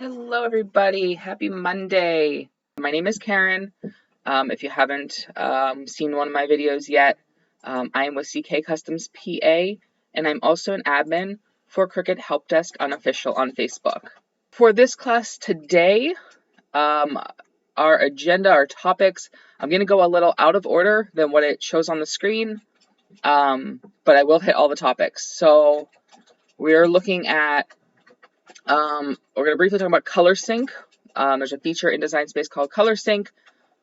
Hello, everybody. Happy Monday. My name is Karen. If you haven't seen one of my videos yet, I am with CK Customs PA, and I'm also an admin for Cricut Help Desk Unofficial on Facebook. For this class today, our agenda, our topics, I'm going to go a little out of order than what it shows on the screen, but I will hit all the topics. So we're looking at we're going to briefly talk about color sync. There's a feature in Design Space called color sync.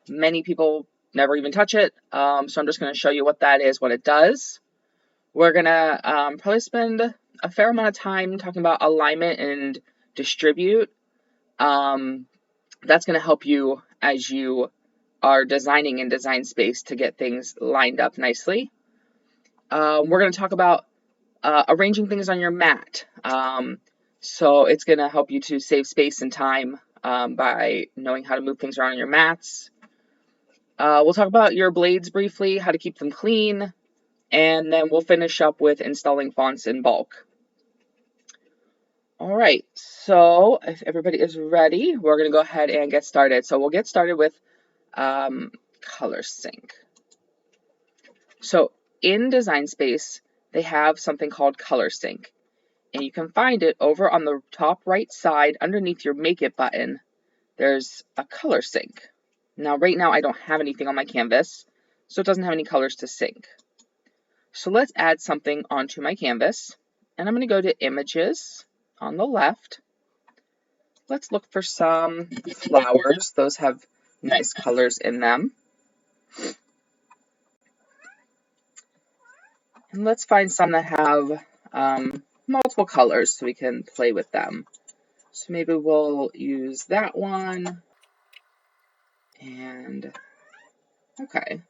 Many people never even touch it, so I'm just going to show you what that is, what it does. We're going to probably spend a fair amount of time talking about alignment and distribute. That's going to help you as you are designing in Design Space to get things lined up nicely. We're going to talk about arranging things on your mat. So it's going to help you to save space and time by knowing how to move things around on your mats. We'll talk about your blades briefly, how to keep them clean, and then we'll finish up with installing fonts in bulk. All right, so if everybody is ready, we're going to go ahead and get started. So we'll get started with color sync. So in Design Space, they have something called color sync. And you can find it over on the top right side underneath your Make It button. There's a color sync. Now, right now, I don't have anything on my canvas, so it doesn't have any colors to sync. So let's add something onto my canvas. And I'm going to go to Images on the left. Let's look for some flowers. Those have nice colors in them. And let's find some that have multiple colors so we can play with them. So maybe we'll use that one. And okay,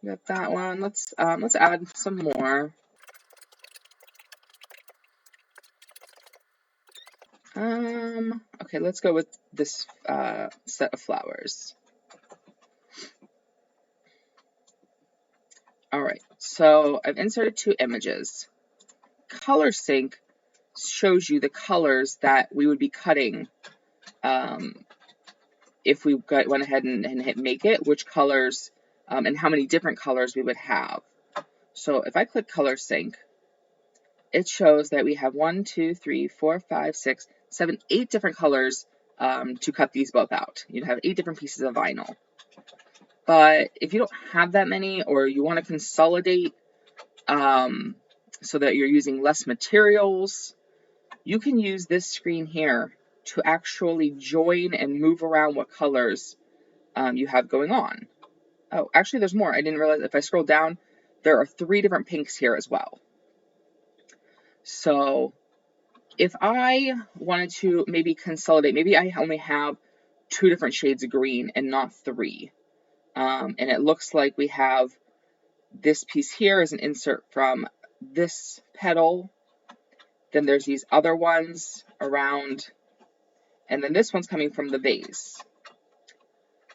got that one. Let's add some more. Okay, let's go with this set of flowers. All right, so I've inserted two images. Color sync shows you the colors that we would be cutting if we went ahead and hit Make It, which colors and how many different colors we would have. So if I click color sync, it shows that we have 1, 2, 3, 4, 5, 6, 7, 8 different colors to cut these both out. You'd have 8 different pieces of vinyl. But if you don't have that many, or you want to consolidate so that you're using less materials, you can use this screen here to actually join and move around what colors you have going on. Oh, actually there's more. I didn't realize if I scroll down, there are 3 different pinks here as well. So if I wanted to maybe consolidate, maybe I only have 2 different shades of green and not 3. And it looks like we have this piece here as an insert from this petal. Then there's these other ones around. And then this one's coming from the vase.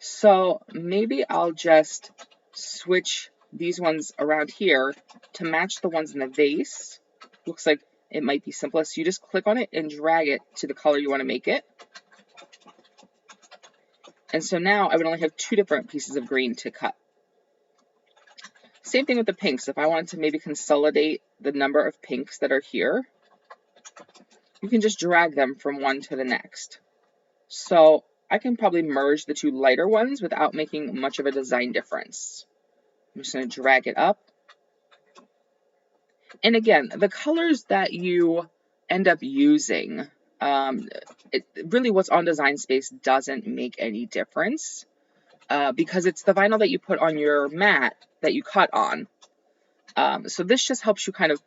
So maybe I'll just switch these ones around here to match the ones in the vase. Looks like it might be simplest. You just click on it and drag it to the color you want to make it. And so now I would only have 2 different pieces of green to cut. Same thing with the pinks. If I wanted to maybe consolidate the number of pinks that are here, you can just drag them from one to the next. So I can probably merge the 2 lighter ones without making much of a design difference. I'm just going to drag it up. And again, the colors that you end up using, really what's on Design Space doesn't make any difference because it's the vinyl that you put on your mat that you cut on. So this just helps you kind of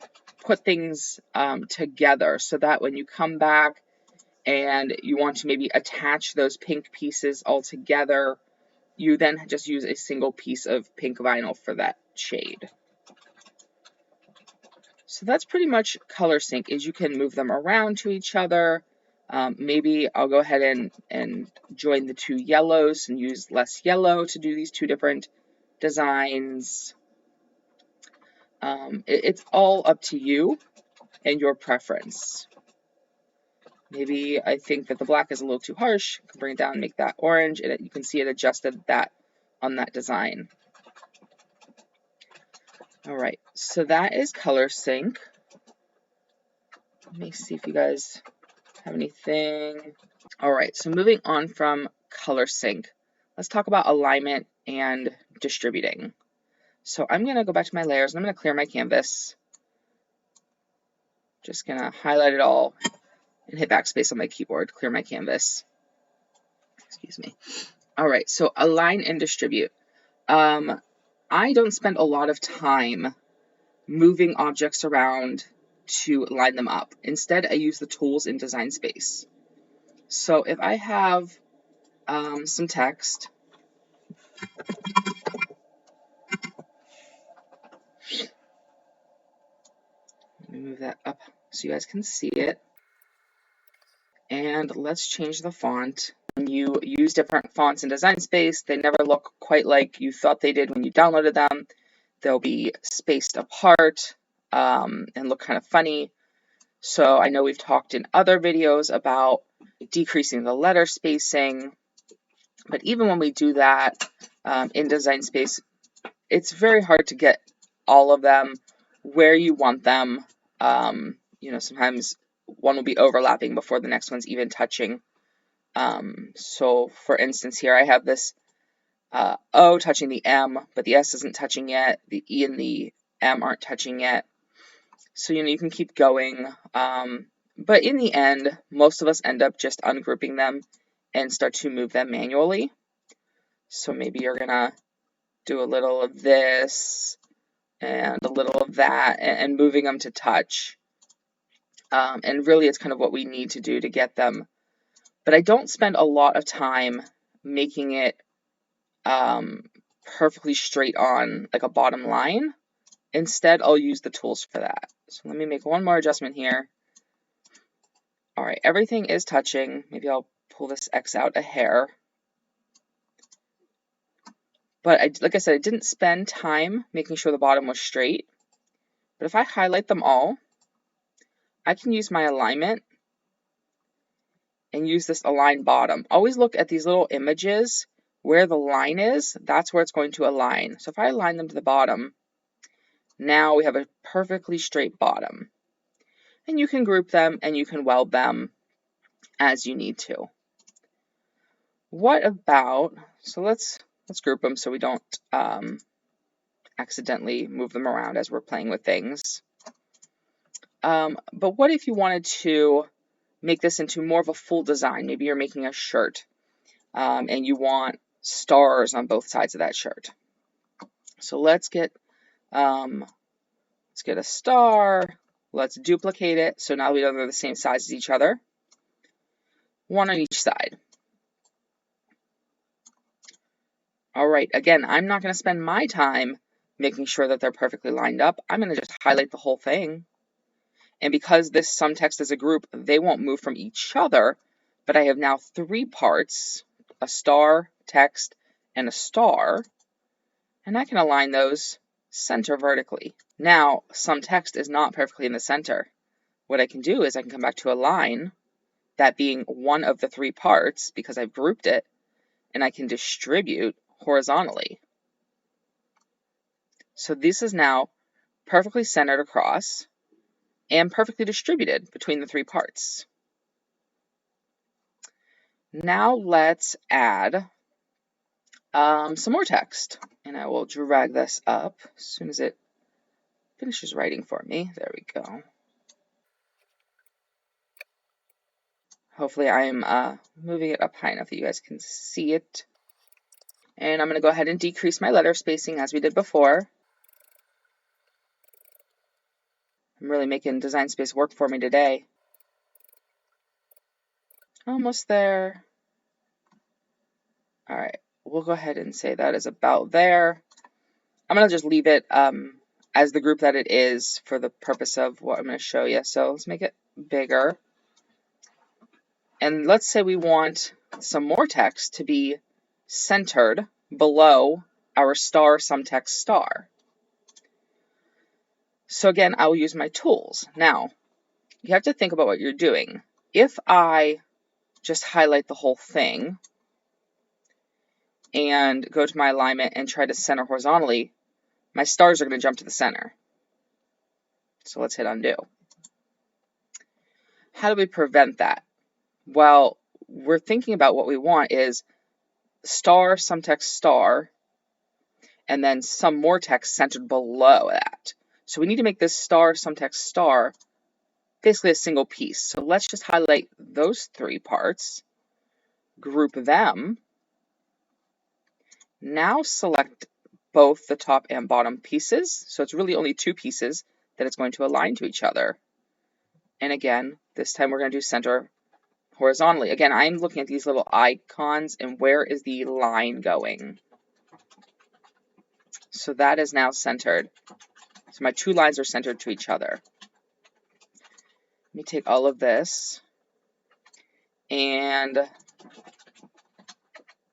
put things together so that when you come back and you want to maybe attach those pink pieces all together, you then just use a single piece of pink vinyl for that shade. So that's pretty much color sync, is you can move them around to each other. Maybe I'll go ahead and join the 2 yellows and use less yellow to do these 2 different designs. It's all up to you and your preference. Maybe I think that the black is a little too harsh. I can bring it down and make that orange, and you can see it adjusted that on that design. All right, so that is color sync. Let me see if you guys have anything. All right, so moving on from color sync, let's talk about alignment and distributing. So I'm going to go back to my layers, and I'm going to clear my canvas. Just going to highlight it all and hit backspace on my keyboard, clear my canvas. Excuse me. All right, so align and distribute. I don't spend a lot of time moving objects around to line them up. Instead, I use the tools in Design Space. So if I have some text, let me move that up so you guys can see it. And let's change the font. When you use different fonts in Design Space, they never look quite like you thought they did when you downloaded them. They'll be spaced apart and look kind of funny. So I know we've talked in other videos about decreasing the letter spacing, but even when we do that in Design Space, it's very hard to get all of them where you want them. You know, sometimes one will be overlapping before the next one's even touching. So for instance, here I have this O touching the M, but the S isn't touching yet. The E and the M aren't touching yet. So, you know, you can keep going. But in the end, most of us end up just ungrouping them and start to move them manually. So maybe you're going to do a little of this and a little of that and moving them to touch. And really, it's kind of what we need to do to get them. But I don't spend a lot of time making it perfectly straight on like a bottom line. Instead, I'll use the tools for that. So let me make one more adjustment here. All right, everything is touching. Maybe I'll pull this X out a hair. But like I said, I didn't spend time making sure the bottom was straight. But if I highlight them all, I can use my alignment and use this align bottom. Always look at these little images where the line is. That's where it's going to align. So if I align them to the bottom, now we have a perfectly straight bottom. And you can group them and you can weld them as you need to. What about, so let's group them so we don't accidentally move them around as we're playing with things. But what if you wanted to make this into more of a full design? Maybe you're making a shirt and you want stars on both sides of that shirt. So let's get a star. Let's duplicate it. So now we know they're the same size as each other. One on each side. All right, again, I'm not going to spend my time making sure that they're perfectly lined up. I'm going to just highlight the whole thing. And because this sum text is a group, they won't move from each other. But I have now 3 parts, a star, text, and a star. And I can align those center vertically. Now, some text is not perfectly in the center. What I can do is I can come back to align, that being one of the 3 parts, because I've grouped it, and I can distribute horizontally. So this is now perfectly centered across and perfectly distributed between the 3 parts. Now let's add some more text, and I will drag this up as soon as it finishes writing for me. There we go. Hopefully I'm moving it up high enough that you guys can see it. And I'm going to go ahead and decrease my letter spacing as we did before. I'm really making Design Space work for me today. Almost there. All right, we'll go ahead and say that is about there. I'm going to just leave it as the group that it is for the purpose of what I'm going to show you. So let's make it bigger. And let's say we want some more text to be centered below our star sum text star. So again, I will use my tools. Now, you have to think about what you're doing. if I just highlight the whole thing and go to my alignment and try to center horizontally, my stars are going to jump to the center. So let's hit undo. How do we prevent that? Well, we're thinking about what we want is star, some text, star, and then some more text centered below that. So we need to make this star, some text, star basically a single piece. So let's just highlight those three parts, group them. Now select both the top and bottom pieces. So it's really only two pieces that it's going to align to each other. And again, this time we're going to do center horizontally. Again, I'm looking at these little icons and where is the line going? So that is now centered. So my two lines are centered to each other. Let me take all of this and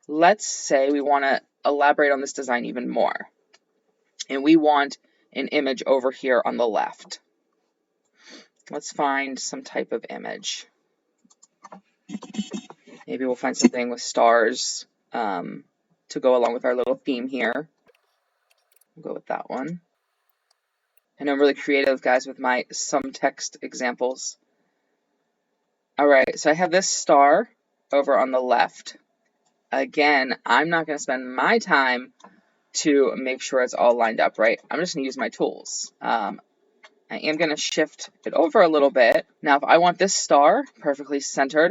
let's say we want to elaborate on this design even more. And we want an image over here on the left. Let's find some type of image. Maybe we'll find something with stars to go along with our little theme here. We'll go with that one. And I'm really creative, guys, with my some text examples. All right, so I have this star over on the left. Again, I'm not going to spend my time to make sure it's all lined up right. I'm just going to use my tools. I am going to shift it over a little bit. Now, if I want this star perfectly centered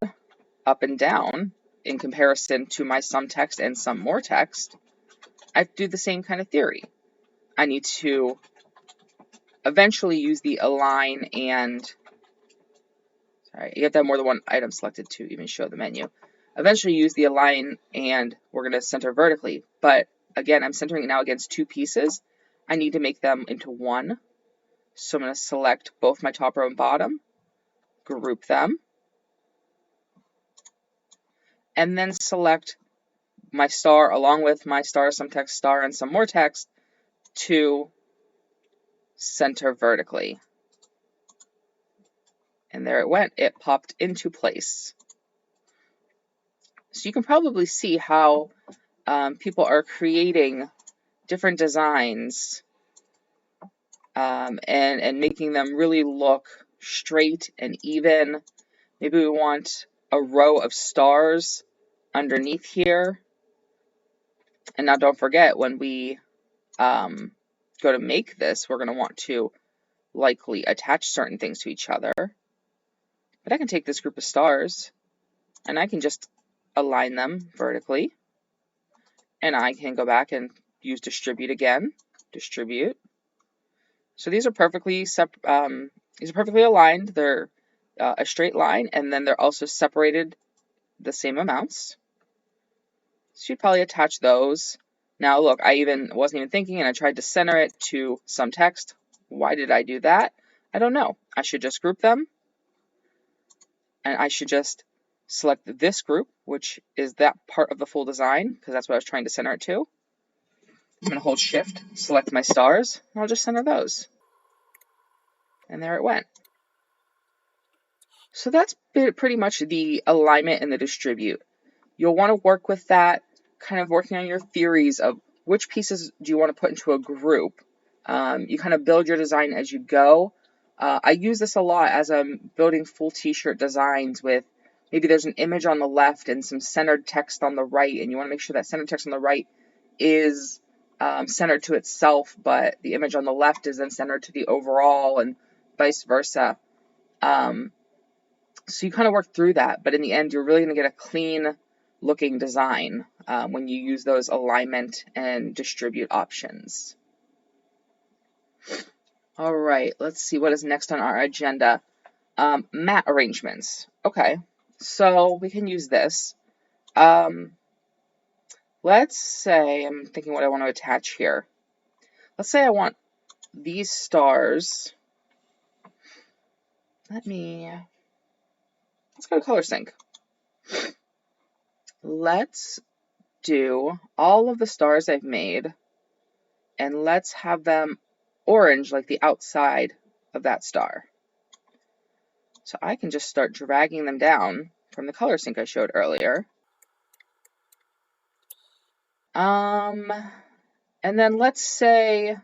up and down in comparison to my some text and some more text, I have to do the same kind of theory. I need to eventually use the align and, sorry, you have to have more than one item selected to even show the menu. Eventually use the align and we're going to center vertically. But again, I'm centering it now against two pieces. I need to make them into one. So I'm going to select both my top row and bottom, group them, and then select my star along with my star, some text, star, and some more text to center vertically. And there it went. It popped into place. So you can probably see how people are creating different designs and making them really look straight and even. Maybe we want a row of stars underneath here. And now don't forget, when we go to make this, we're going to want to likely attach certain things to each other. But I can take this group of stars and I can just align them vertically. And I can go back and use distribute again. Distribute. So these are perfectly aligned. They're a straight line, and then they're also separated the same amounts. So you'd probably attach those. Now look, I wasn't even thinking, and I tried to center it to some text. Why did I do that? I don't know. I should just group them, and I should just select this group, which is that part of the full design, because that's what I was trying to center it to. I'm going to hold Shift, select my stars, and I'll just center those. And there it went. So that's pretty much the alignment and the distribute. You'll want to work with that, kind of working on your theories of which pieces do you want to put into a group. You kind of build your design as you go. I use this a lot as I'm building full t-shirt designs with maybe there's an image on the left and some centered text on the right, and you want to make sure that centered text on the right is centered to itself, but the image on the left is then centered to the overall and vice versa. So you kind of work through that, but in the end, you're really going to get a clean looking design when you use those alignment and distribute options. All right, let's see what is next on our agenda. Mat arrangements. Okay, so we can use this. Let's say, I'm thinking what I want to attach here. Let's say I want these stars. Let's go to color sync. Let's do all of the stars I've made, and let's have them orange like the outside of that star. So I can just start dragging them down from the color sync I showed earlier. And then let's say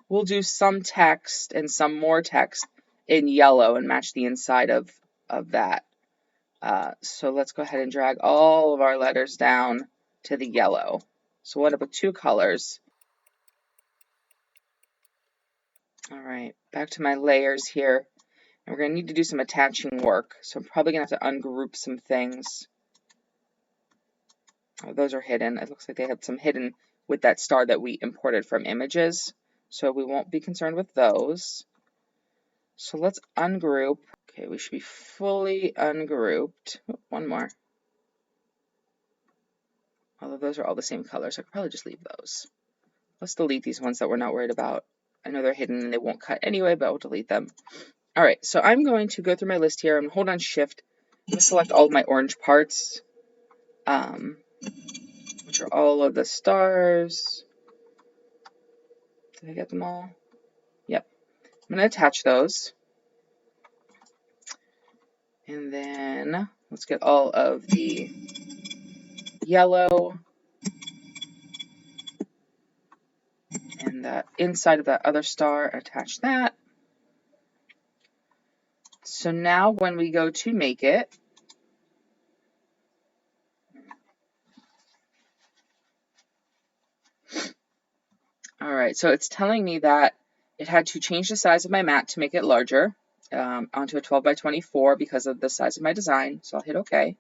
we'll do some text and some more text in yellow and match the inside of that. So let's go ahead and drag all of our letters down to the yellow. So we'll end up with 2 colors. All right, back to my layers here. And we're going to need to do some attaching work. So I'm probably going to have to ungroup some things. Oh, those are hidden. It looks like they have some hidden with that star that we imported from images. So we won't be concerned with those. So let's ungroup. Okay, we should be fully ungrouped. Oh, one more. Although those are all the same color, so I could probably just leave those. Let's delete these ones that we're not worried about. I know they're hidden and they won't cut anyway, but I'll delete them. All right, so I'm going to go through my list here and hold on Shift. I'm going to select all of my orange parts, which are all of the stars. Did I get them all? Yep. I'm going to attach those. And then let's get all of the yellow and the inside of that other star, attach that. So now when we go to make it, all right, so it's telling me that it had to change the size of my mat to make it larger onto a 12 by 24 because of the size of my design. So I'll hit OK.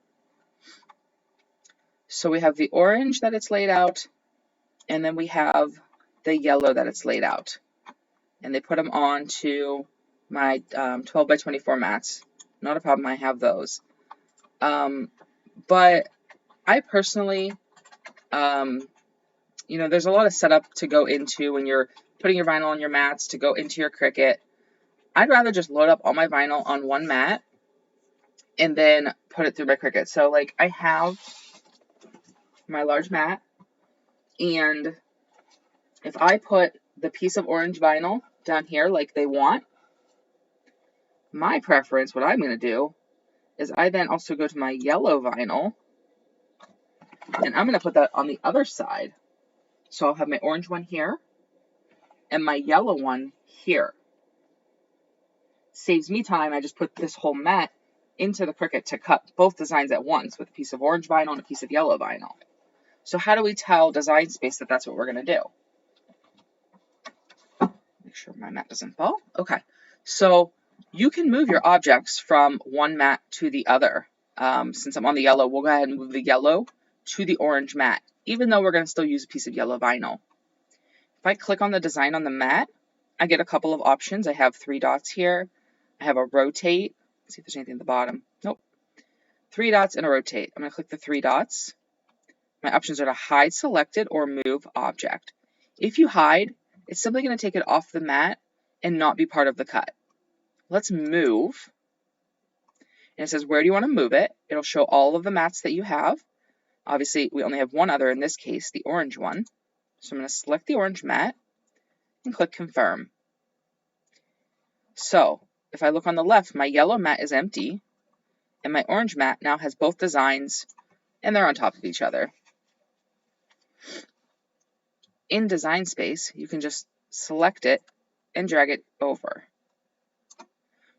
So we have the orange that it's laid out, and then we have the yellow that it's laid out. And they put them onto my 12 by 24 mats. Not a problem, I have those. But I personally, you know, there's a lot of setup to go into when you're putting your vinyl on your mats to go into your Cricut. I'd rather just load up all my vinyl on one mat and then put it through my Cricut. So like I have my large mat, and if I put the piece of orange vinyl down here like they want, my preference, what I'm going to do is I then also go to my yellow vinyl and I'm going to put that on the other side. So I'll have my orange one here and my yellow one here. Saves me time. I just put this whole mat into the Cricut to cut both designs at once with a piece of orange vinyl and a piece of yellow vinyl. So how do we tell Design Space that that's what we're going to do? Make sure my mat doesn't fall. Okay. So you can move your objects from one mat to the other. Since I'm on the yellow, we'll go ahead and move the yellow to the orange mat, even though we're going to still use a piece of yellow vinyl. If I click on the design on the mat, I get a couple of options. I have 3 dots here. I have a rotate. Let's see if there's anything at the bottom. Nope. 3 dots and a rotate. I'm going to click the 3 dots. My options are to hide selected or move object. If you hide, it's simply going to take it off the mat and not be part of the cut. Let's move. And it says, where do you want to move it? It'll show all of the mats that you have. Obviously, we only have one other in this case, the orange one. So I'm going to select the orange mat and click confirm. So if I look on the left, my yellow mat is empty and my orange mat now has both designs and they're on top of each other. In Design Space, you can just select it and drag it over.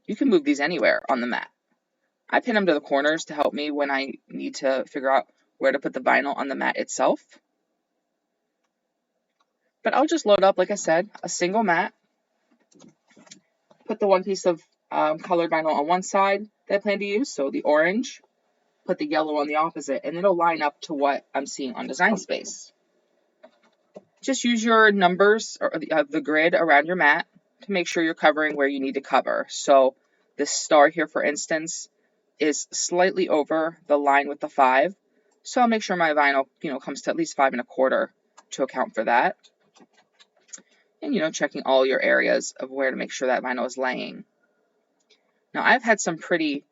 You can move these anywhere on the mat. I pin them to the corners to help me when I need to figure out where to put the vinyl on the mat itself. But I'll just load up, like I said, a single mat, put the one piece of colored vinyl on one side that I plan to use, so the orange, put the yellow on the opposite, and it'll line up to what I'm seeing on Design Space. Just use your numbers or the grid around your mat to make sure you're covering where you need to cover. So this star here, for instance, is slightly over the line with the 5. So I'll make sure my vinyl, comes to at least 5 1/4 to account for that. And, checking all your areas of where to make sure that vinyl is laying. Now, I've had some pretty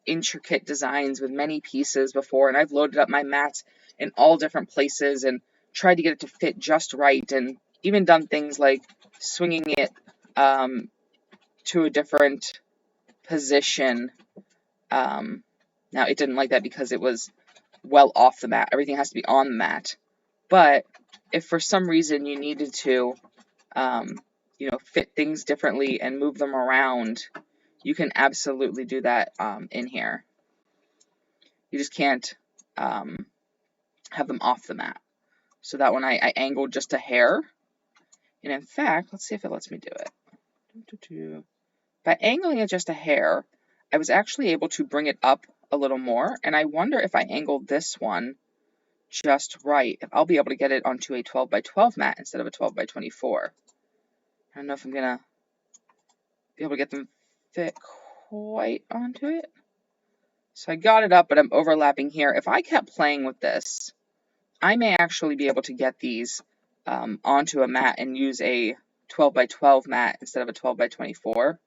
intricate designs with many pieces before, and I've loaded up my mats in all different places and tried to get it to fit just right, and even done things like swinging it to a different position. Now it didn't like that because it was well off the mat. Everything has to be on the mat. But if for some reason you needed to, fit things differently and move them around, you can absolutely do that in here. You just can't have them off the mat. So that one I angled just a hair. And in fact, let's see if it lets me do it. By angling it just a hair, I was actually able to bring it up a little more. And I wonder if I angled this one just right, if I'll be able to get it onto a 12 by 12 mat instead of a 12 by 24. I don't know if I'm going to be able to get them fit quite onto it. So I got it up, but I'm overlapping here. If I kept playing with this, I may actually be able to get these onto a mat and use a 12 by 12 mat instead of a 12 by 24.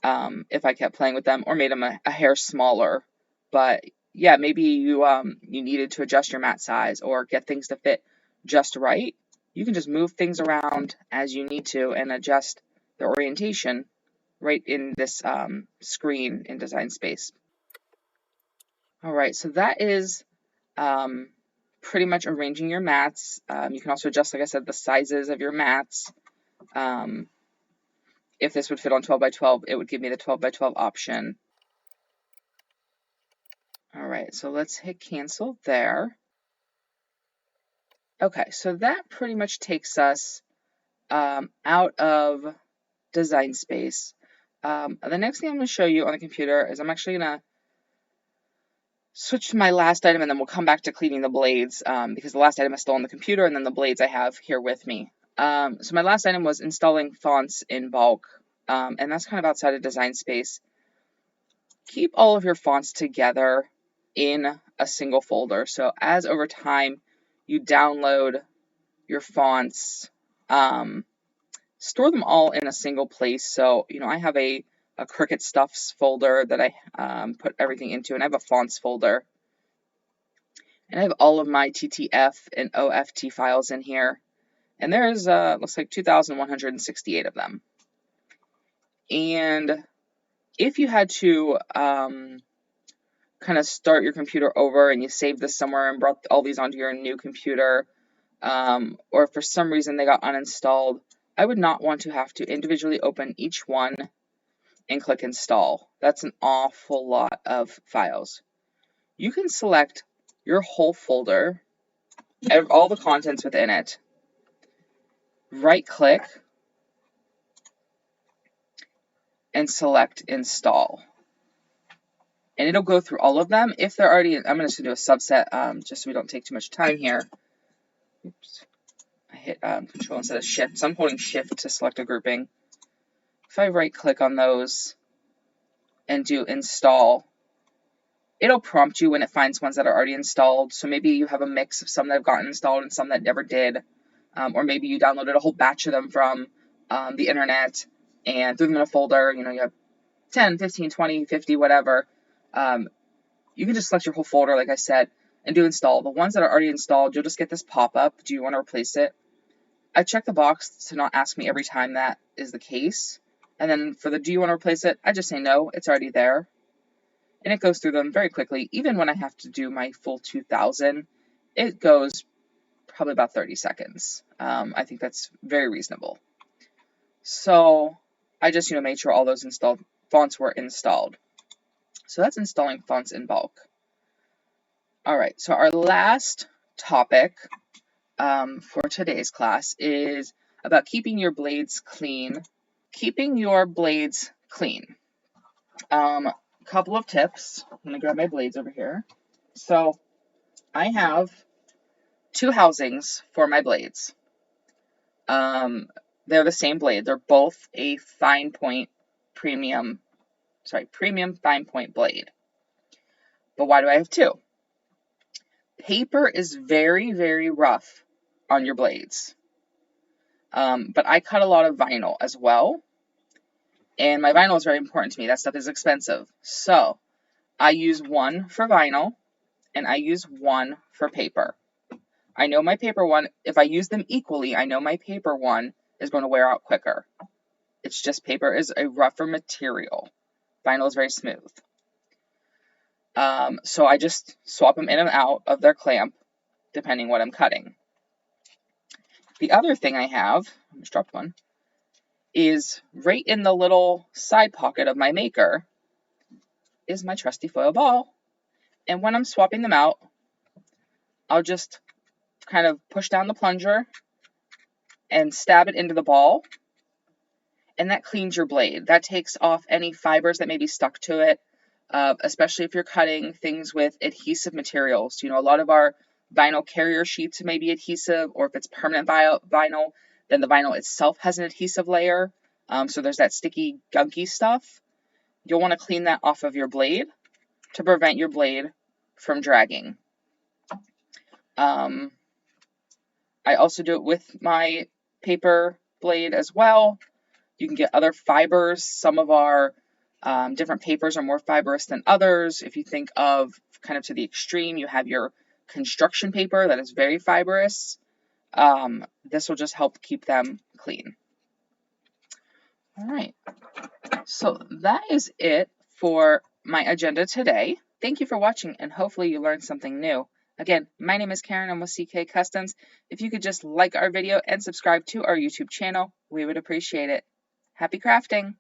If I kept playing with them or made them a hair smaller. But yeah, maybe you needed to adjust your mat size or get things to fit just right. You can just move things around as you need to and adjust the orientation right in this screen in Design Space. All right, so that is pretty much arranging your mats. You can also adjust, like I said, the sizes of your mats. If this would fit on 12 by 12, it would give me the 12 by 12 option. All right, so let's hit cancel there. Okay, so that pretty much takes us out of Design Space. The next thing I'm going to show you on the computer is I'm actually going to switch to my last item, and then we'll come back to cleaning the blades because the last item is still on the computer, and then the blades I have here with me. So my last item was installing fonts in bulk, and that's kind of outside of Design Space. Keep all of your fonts together in a single folder. So as over time you download your fonts, store them all in a single place. So, I have a Cricut Stuffs folder that I put everything into, and I have a fonts folder. And I have all of my TTF and OFT files in here. And there's, looks like 2,168 of them. And if you had to kind of start your computer over and you saved this somewhere and brought all these onto your new computer, or if for some reason they got uninstalled, I would not want to have to individually open each one and click install. That's an awful lot of files. You can select your whole folder, all the contents within it, right click, and select install. And it'll go through all of them. If they're already, I'm just going to do a subset just so we don't take too much time here. Oops. I hit Control instead of Shift, so I'm holding Shift to select a grouping. If I right click on those and do install, it'll prompt you when it finds ones that are already installed. So maybe you have a mix of some that have gotten installed and some that never did. Or maybe you downloaded a whole batch of them from the internet and threw them in a folder. You have 10, 15, 20, 50, whatever. You can just select your whole folder, like I said, and do install. The ones that are already installed, you'll just get this pop-up. Do you want to replace it? I check the box to not ask me every time that is the case. And then for the do you want to replace it, I just say no, it's already there. And it goes through them very quickly. Even when I have to do my full 2,000, it goes probably about 30 seconds. I think that's very reasonable. So I just, made sure all those fonts were installed. So that's installing fonts in bulk. All right, so our last topic for today's class is about keeping your blades clean. Keeping your blades clean. Couple of tips. I'm going to grab my blades over here. So I have 2 housings for my blades. They're the same blade. They're both a premium fine point blade. But why do I have 2? Paper is very, very rough on your blades. But I cut a lot of vinyl as well. And my vinyl is very important to me. That stuff is expensive. So I use one for vinyl and I use one for paper. I know my paper one, if I use them equally, I know my paper one is going to wear out quicker. It's just paper is a rougher material. Vinyl is very smooth. So I just swap them in and out of their clamp, depending what I'm cutting. The other thing I have, I just dropped one, is right in the little side pocket of my maker is my trusty foil ball. And when I'm swapping them out, I'll just kind of push down the plunger and stab it into the ball. And that cleans your blade. That takes off any fibers that may be stuck to it, especially if you're cutting things with adhesive materials. You know, a lot of our vinyl carrier sheets may be adhesive, or if it's permanent vinyl, then the vinyl itself has an adhesive layer. So there's that sticky, gunky stuff. You'll want to clean that off of your blade to prevent your blade from dragging. I also do it with my paper blade as well. You can get other fibers. Some of our different papers are more fibrous than others. If you think of kind of to the extreme, you have your construction paper that is very fibrous. This will just help keep them clean. All right, so that is it for my agenda today. Thank you for watching, and hopefully you learned something new. Again, my name is Karen. I'm with CK Customs. If you could just like our video and subscribe to our YouTube channel, we would appreciate it. Happy crafting!